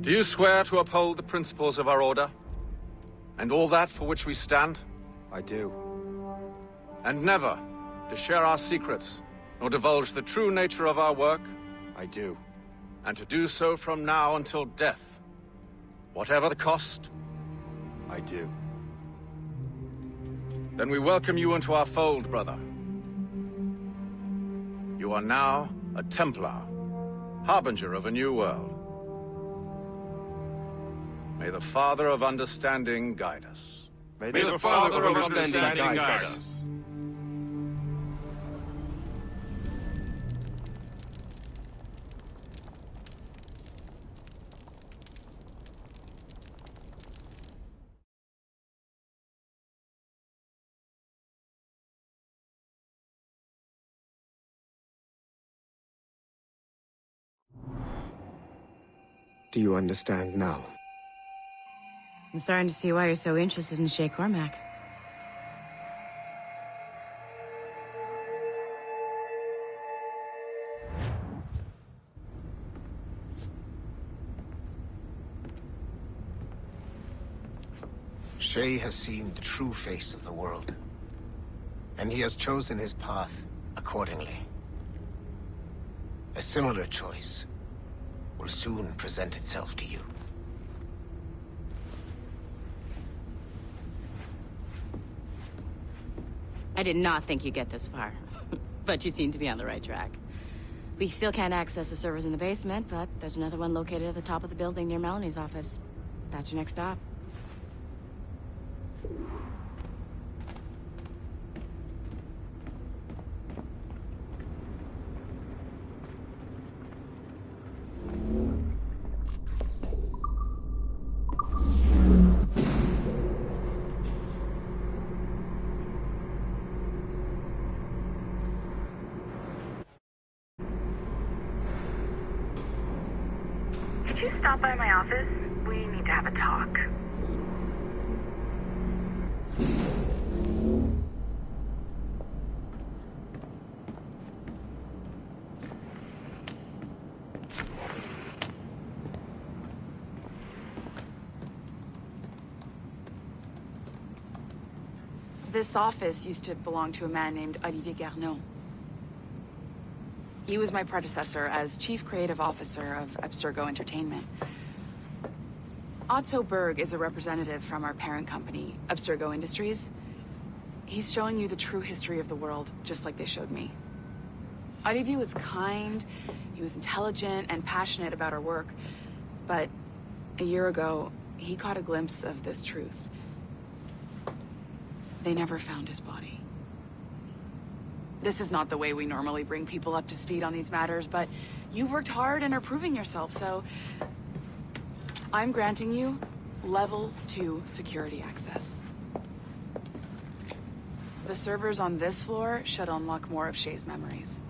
Do you swear to uphold the principles of our order? And all that for which we stand? I do. And never to share our secrets, nor divulge the true nature of our work? I do. And to do so from now until death, whatever the cost? I do. Then we welcome you into our fold, brother. You are now a Templar, harbinger of a new world. May the Father of Understanding guide us. May May the Father of Understanding guide us. Do you understand now? I'm starting to see why you're so interested in Shay Cormac. Shay has seen the true face of the world, and he has chosen his path accordingly. A similar choice will soon present itself to you. I did not think you'd get this far, but you seem to be on the right track. We still can't access the servers in the basement, but there's another one located at the top of the building near Melanie's office. That's your next stop. Could you stop by my office? We need to have a talk. This office used to belong to a man named Olivier Garneau. He was my predecessor as Chief Creative Officer of Abstergo Entertainment. Otto Berg is a representative from our parent company, Abstergo Industries. He's showing you the true history of the world, just like they showed me. Olivier was kind, he was intelligent and passionate about our work, but a year ago, he caught a glimpse of this truth. They never found his body. This is not the way we normally bring people up to speed on these matters, but you've worked hard and are proving yourself, so I'm granting you level 2 security access. The servers on this floor should unlock more of Shay's memories.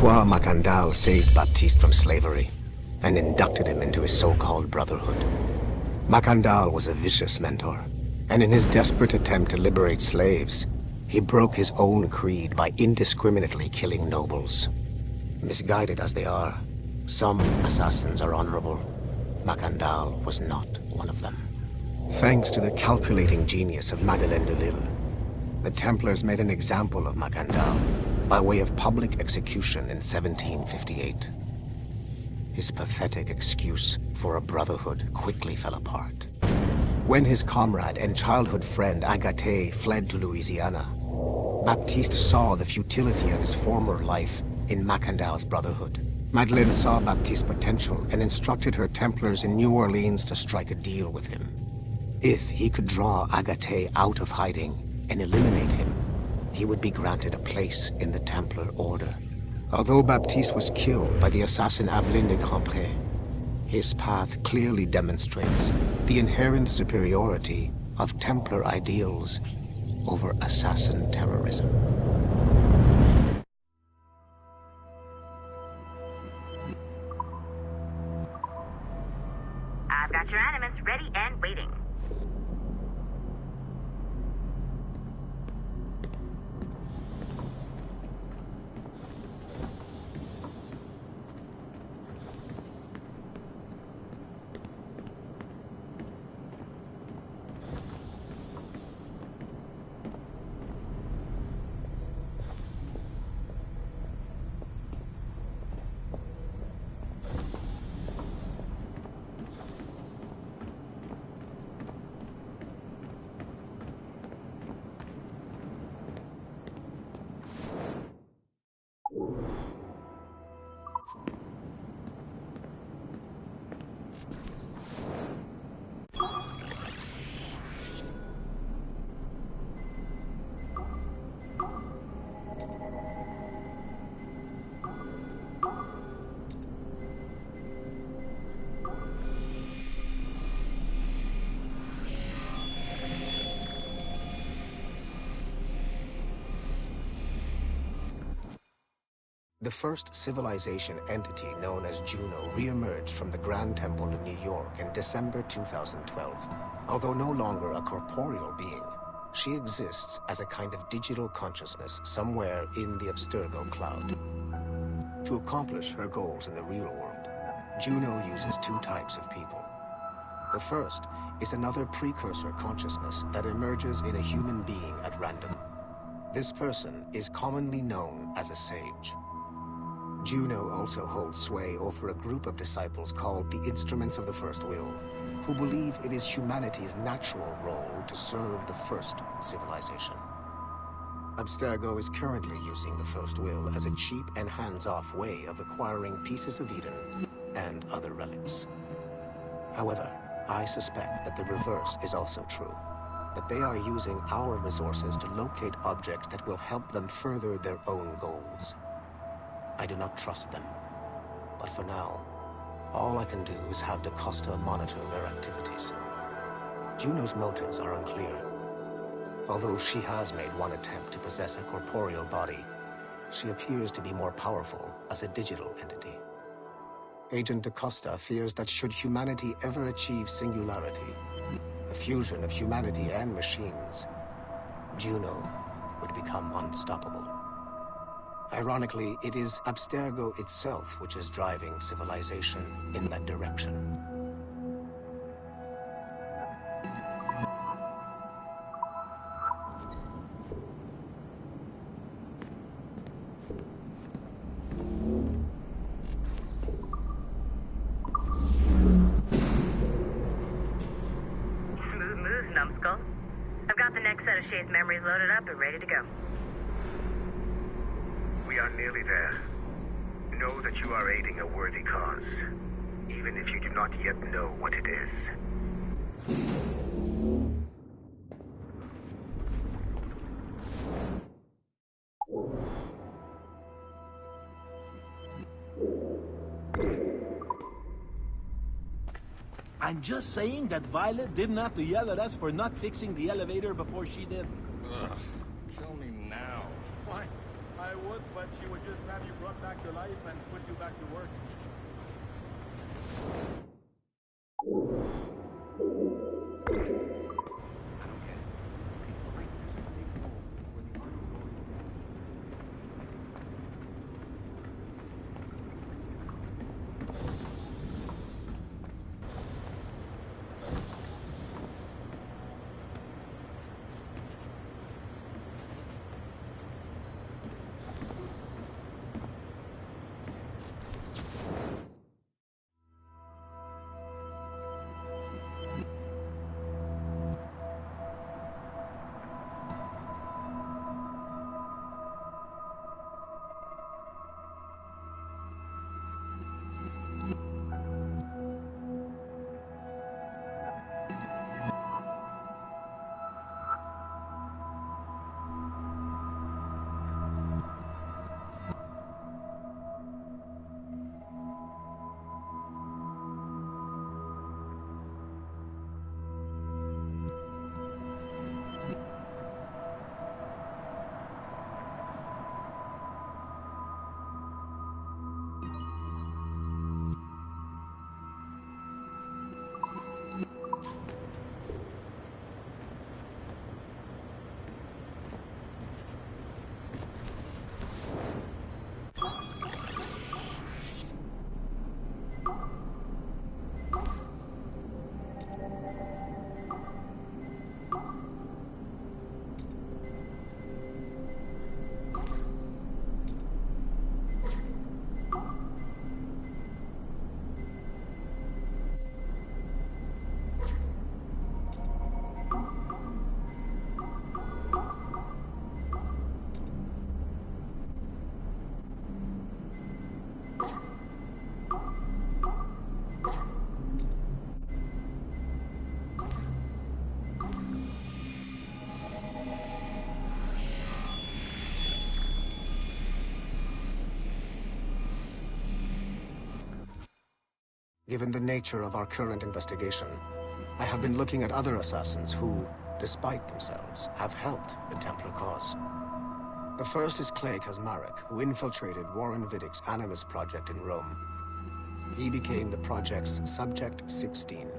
Francois Macandal saved Baptiste from slavery and inducted him into his so-called Brotherhood. Macandal was a vicious mentor, and in his desperate attempt to liberate slaves, he broke his own creed by indiscriminately killing nobles. Misguided as they are, some assassins are honorable. Macandal was not one of them. Thanks to the calculating genius of Madeleine de Lille, the Templars made an example of Macandal by way of public execution in 1758. His pathetic excuse for a brotherhood quickly fell apart. When his comrade and childhood friend Agathe fled to Louisiana, Baptiste saw the futility of his former life in Macandal's Brotherhood. Madeleine saw Baptiste's potential and instructed her Templars in New Orleans to strike a deal with him. If he could draw Agathe out of hiding and eliminate him, he would be granted a place in the Templar Order. Although Baptiste was killed by the assassin Aveline de Grandpré, his path clearly demonstrates the inherent superiority of Templar ideals over assassin terrorism. I've got your Animus ready and waiting. The first civilization entity known as Juno re-emerged from the Grand Temple in New York in December 2012. Although no longer a corporeal being, she exists as a kind of digital consciousness somewhere in the Abstergo cloud. To accomplish her goals in the real world, Juno uses two types of people. The first is another precursor consciousness that emerges in a human being at random. This person is commonly known as a sage. Juno also holds sway over a group of disciples called the Instruments of the First Will, who believe it is humanity's natural role to serve the first civilization. Abstergo is currently using the First Will as a cheap and hands-off way of acquiring pieces of Eden and other relics. However, I suspect that the reverse is also true, that they are using our resources to locate objects that will help them further their own goals. I do not trust them, but for now, all I can do is have DaCosta monitor their activities. Juno's motives are unclear. Although she has made one attempt to possess a corporeal body, she appears to be more powerful as a digital entity. Agent DaCosta fears that should humanity ever achieve singularity, a fusion of humanity and machines, Juno would become unstoppable. Ironically, it is Abstergo itself which is driving civilization in that direction. Smooth moves, numbskull. I've got the next set of Shay's memories loaded up and ready to go. We are nearly there. Know that you are aiding a worthy cause, even if you do not yet know what it is. I'm just saying that Violet didn't have to yell at us for not fixing the elevator before she did. Ugh, kill me now. Why? I would, but she would just have you brought back to life and put you back to work. Given the nature of our current investigation, I have been looking at other assassins who, despite themselves, have helped the Templar cause. The first is Clay Kaczmarek, who infiltrated Warren Viddick's Animus project in Rome. He became the project's Subject 16.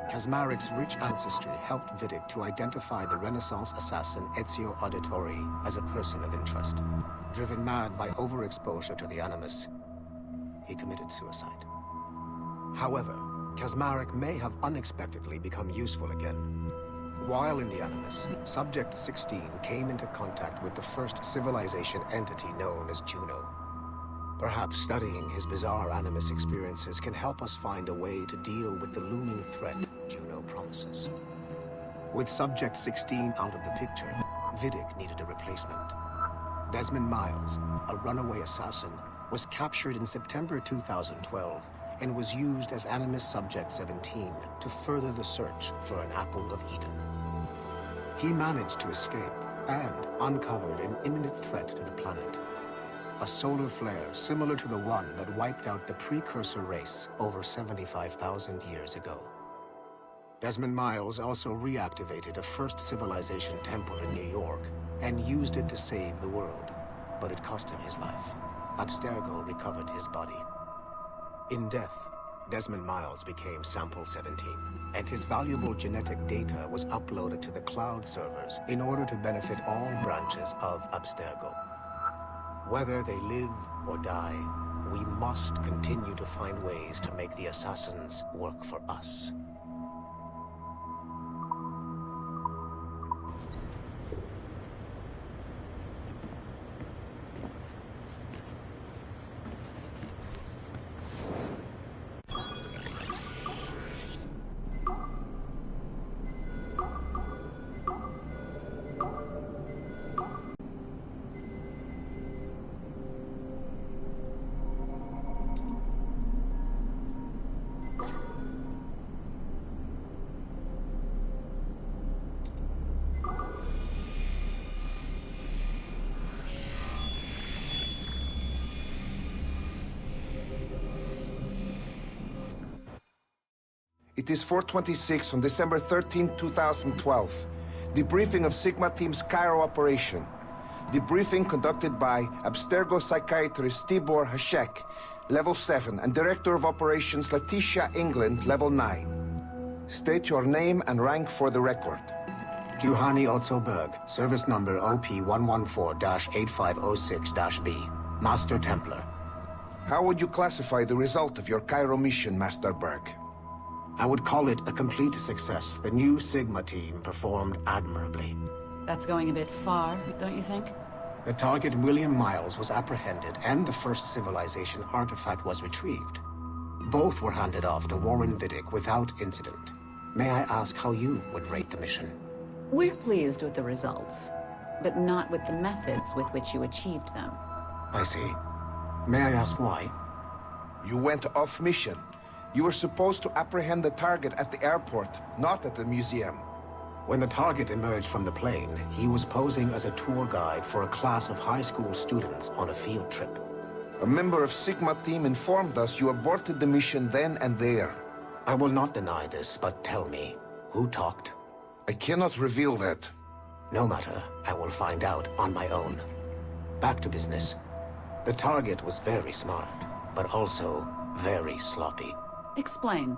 Kaczmarek's rich ancestry helped Viddick to identify the Renaissance assassin Ezio Auditore as a person of interest. Driven mad by overexposure to the Animus, he committed suicide. However, Kaczmarek may have unexpectedly become useful again. While in the Animus, Subject 16 came into contact with the first civilization entity known as Juno. Perhaps studying his bizarre Animus experiences can help us find a way to deal with the looming threat Juno promises. With Subject 16 out of the picture, Viddick needed a replacement. Desmond Miles, a runaway assassin, was captured in September 2012 and was used as Animus Subject 17 to further the search for an Apple of Eden. He managed to escape and uncovered an imminent threat to the planet. A solar flare similar to the one that wiped out the precursor race over 75,000 years ago. Desmond Miles also reactivated a first civilization temple in New York and used it to save the world, but it cost him his life. Abstergo recovered his body. In death, Desmond Miles became Sample 17, and his valuable genetic data was uploaded to the cloud servers in order to benefit all branches of Abstergo. Whether they live or die, we must continue to find ways to make the assassins work for us. It is 4:26 on December 13, 2012. Debriefing of Sigma Team's Cairo operation. Debriefing conducted by Abstergo psychiatrist Tibor Hashek, Level 7, and Director of Operations Letitia England, Level 9. State your name and rank for the record. Juhani Otto Berg, service number OP114-8506-B, Master Templar. How would you classify the result of your Cairo mission, Master Berg? I would call it a complete success. The new Sigma team performed admirably. That's going a bit far, don't you think? The target, William Miles, was apprehended and the first civilization artifact was retrieved. Both were handed off to Warren Viddick without incident. May I ask how you would rate the mission? We're pleased with the results, but not with the methods with which you achieved them. I see. May I ask why? You went off mission. You were supposed to apprehend the target at the airport, not at the museum. When the target emerged from the plane, he was posing as a tour guide for a class of high school students on a field trip. A member of Sigma Team informed us you aborted the mission then and there. I will not deny this, but tell me, who talked? I cannot reveal that. No matter, I will find out on my own. Back to business. The target was very smart, but also very sloppy. Explain.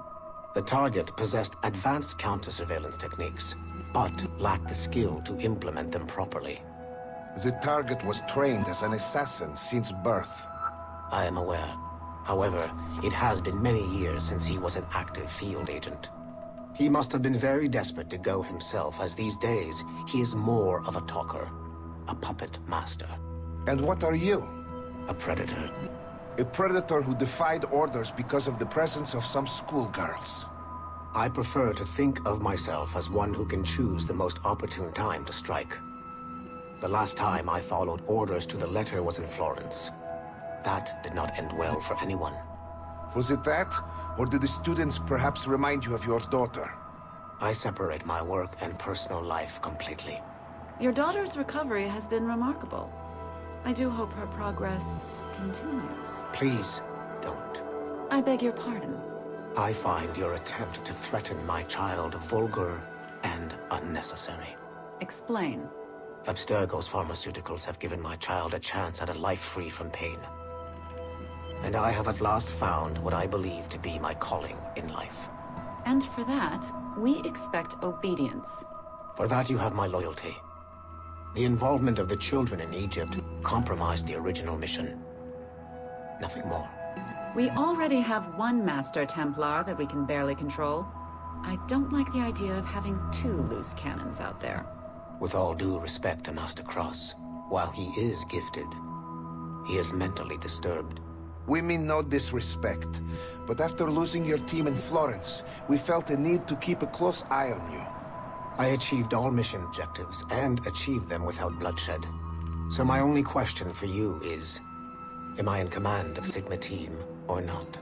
The target possessed advanced counter-surveillance techniques, but lacked the skill to implement them properly. The target was trained as an assassin since birth. I am aware. However, it has been many years since he was an active field agent. He must have been very desperate to go himself, as these days, he is more of a talker. A puppet master. And what are you? A predator. A predator who defied orders because of the presence of some schoolgirls. I prefer to think of myself as one who can choose the most opportune time to strike. The last time I followed orders to the letter was in Florence. That did not end well for anyone. Was it that? Or did the students perhaps remind you of your daughter? I separate my work and personal life completely. Your daughter's recovery has been remarkable. I do hope her progress continues. Please, don't. I beg your pardon. I find your attempt to threaten my child vulgar and unnecessary. Explain. Abstergo's pharmaceuticals have given my child a chance at a life free from pain. And I have at last found what I believe to be my calling in life. And for that, we expect obedience. For that you have my loyalty. The involvement of the children in Egypt compromised the original mission. Nothing more. We already have one Master Templar that we can barely control. I don't like the idea of having two loose cannons out there. With all due respect to Master Cross, while he is gifted, he is mentally disturbed. We mean no disrespect, but after losing your team in Florence, we felt a need to keep a close eye on you. I achieved all mission objectives, and achieved them without bloodshed. So my only question for you is, am I in command of Sigma Team or not?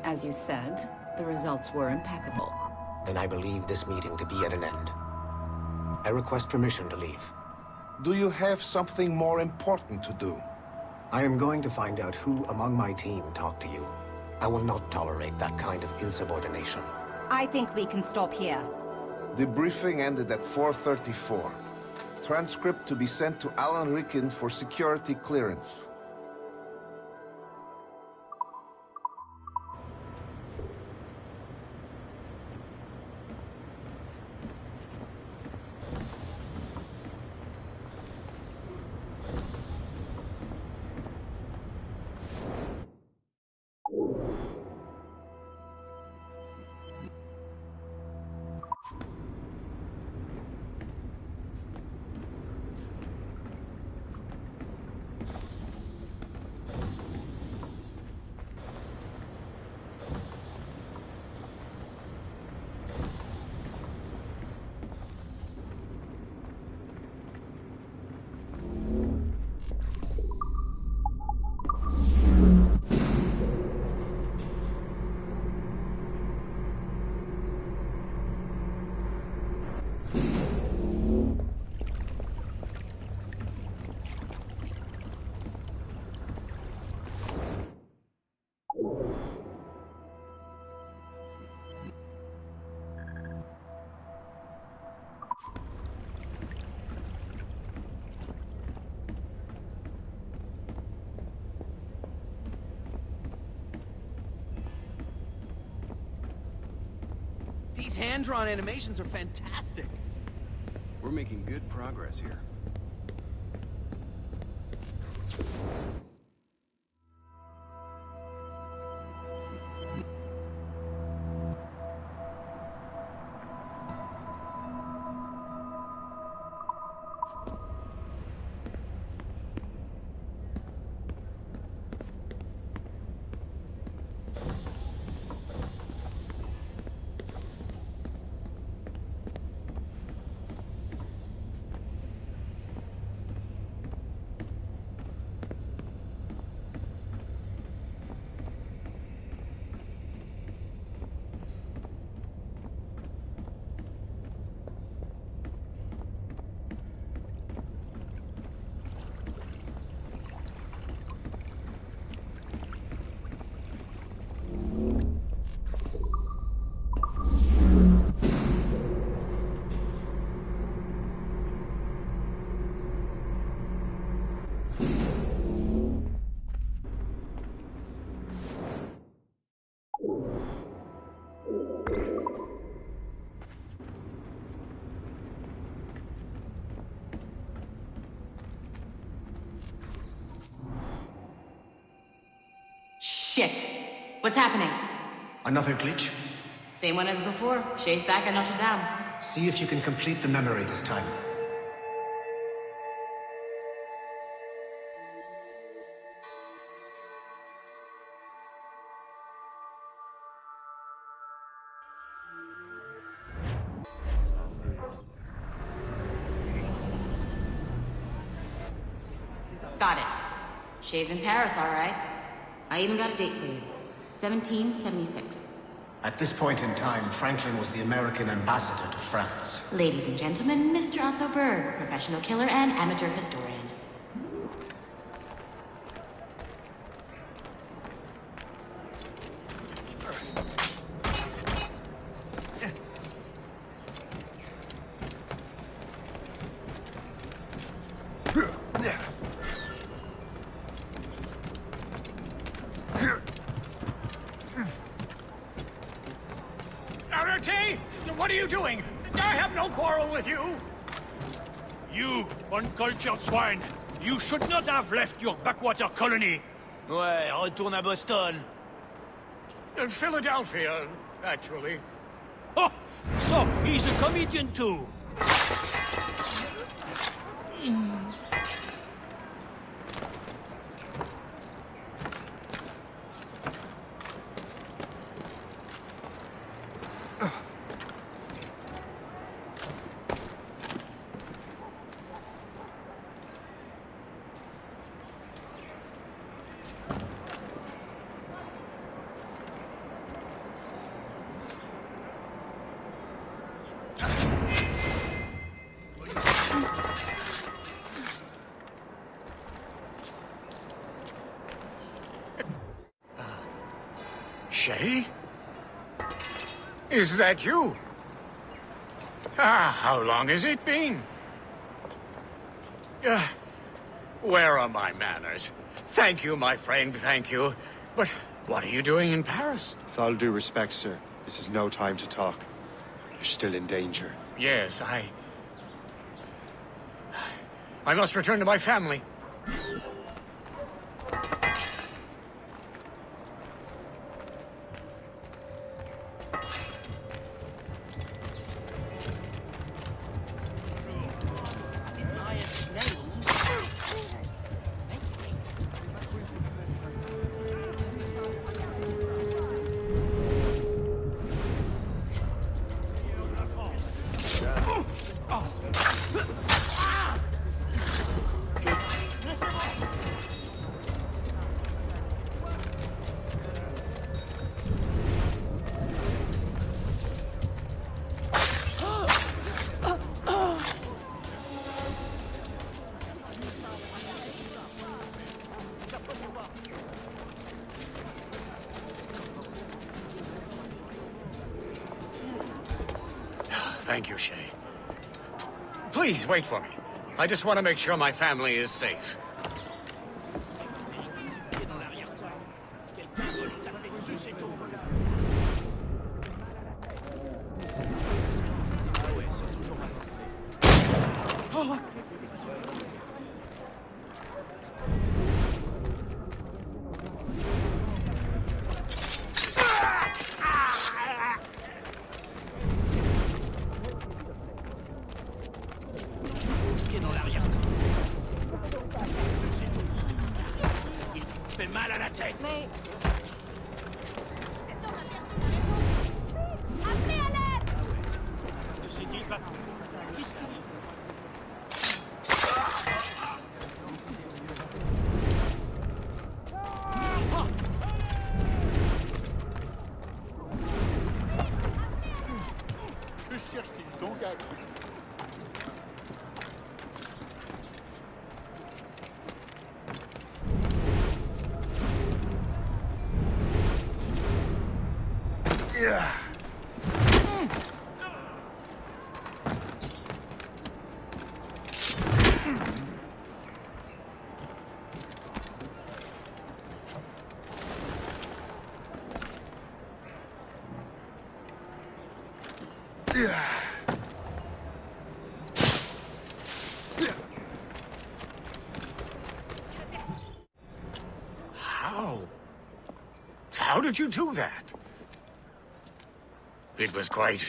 As you said, the results were impeccable. Then I believe this meeting to be at an end. I request permission to leave. Do you have something more important to do? I am going to find out who among my team talked to you. I will not tolerate that kind of insubordination. I think we can stop here. The briefing ended at 4:34. Transcript to be sent to Alan Ricken for security clearance. These hand-drawn animations are fantastic. We're making good progress here. Shit! What's happening? Another glitch? Same one as before. Shay's back at Notre Dame. See if you can complete the memory this time. Got it. Shay's in Paris, all right. I even got a date for you. 1776. At this point in time, Franklin was the American ambassador to France. Ladies and gentlemen, Mr. Otto Berg, professional killer and amateur historian. What are you doing? I have no quarrel with you! You, uncultured swine! You should not have left your backwater colony! Ouais, retourne à Boston. Philadelphia, actually. Oh, so he's a comedian too. Shay? Is that you? How long has it been? Where are my manners? Thank you, my friend, thank you. But what are you doing in Paris? With all due respect, sir, this is no time to talk. You're still in danger. Yes, I must return to my family. Thank you, Shay. Please, wait for me. I just want to make sure my family is safe. How did you do that? It was quite...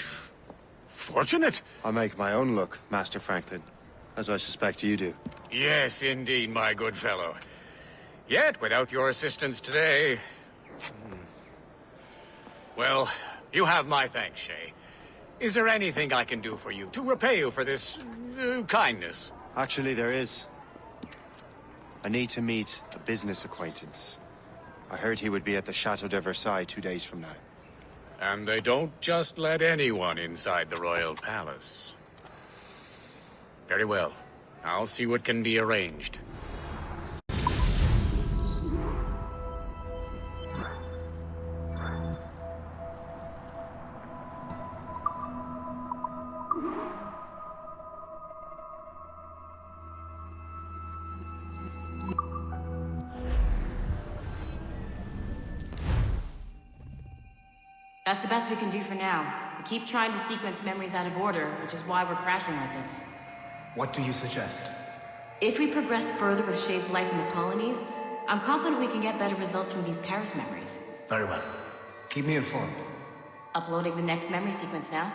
fortunate. I make my own luck, Master Franklin, as I suspect you do. Yes, indeed, my good fellow. Yet, without your assistance today... Well, you have my thanks, Shay. Is there anything I can do for you to repay you for this... kindness? Actually, there is. I need to meet a business acquaintance. I heard he would be at the Chateau de Versailles 2 days from now. And they don't just let anyone inside the royal palace. Very well. I'll see what can be arranged. That's the best we can do for now. We keep trying to sequence memories out of order, which is why we're crashing like this. What do you suggest? If we progress further with Shay's life in the colonies, I'm confident we can get better results from these Paris memories. Very well. Keep me informed. Uploading the next memory sequence now.